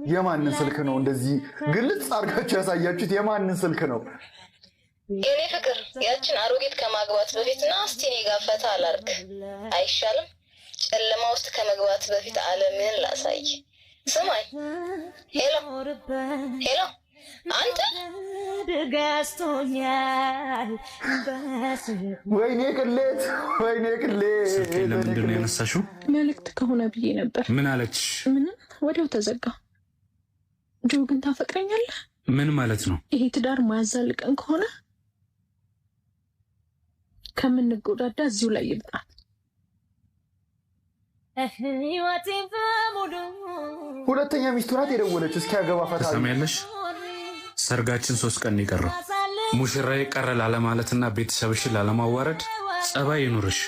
የማንን ስልክ ነው እንደዚህ ግልጽ አድርጋችሁ ያሳያችሁት? የማንን ስልክ ነው? የኔ ፍቅር ያችን አሮጊት ከማግባት በፊትና እስቲ እኔ ጋር ፈታ አላርግ አይሻልም? ጨለማ ውስጥ ከመግባት በፊት ዓለምን ላሳይ። ስማኝ። ሄሎ ሄሎ፣ አንተ ደጋስቶኛል። ወይኔ ቅሌት፣ ወይኔ ቅሌት። ለምንድን ነው ያነሳሽው? መልእክት ከሆነ ብዬ ነበር። ምን አለች? ምንም፣ ወዲያው ተዘጋ። ጆ ግን ታፈቅረኛለህ? ምን ማለት ነው? ይሄ ትዳር ማያዛልቀን ከሆነ ከምንጎዳዳ እዚሁ ላይ ይብቃል። ሁለተኛ ሚስቱ ናት የደወለችው። እስኪ ያገባ ፈታ ትሰሚያለሽ? ሰርጋችን 3 ቀን ይቀረው። ሙሽራዬ ቀረ ላለማለትና ቤተሰብሽን ላለማዋረድ ጸባይ ይኑርሽ።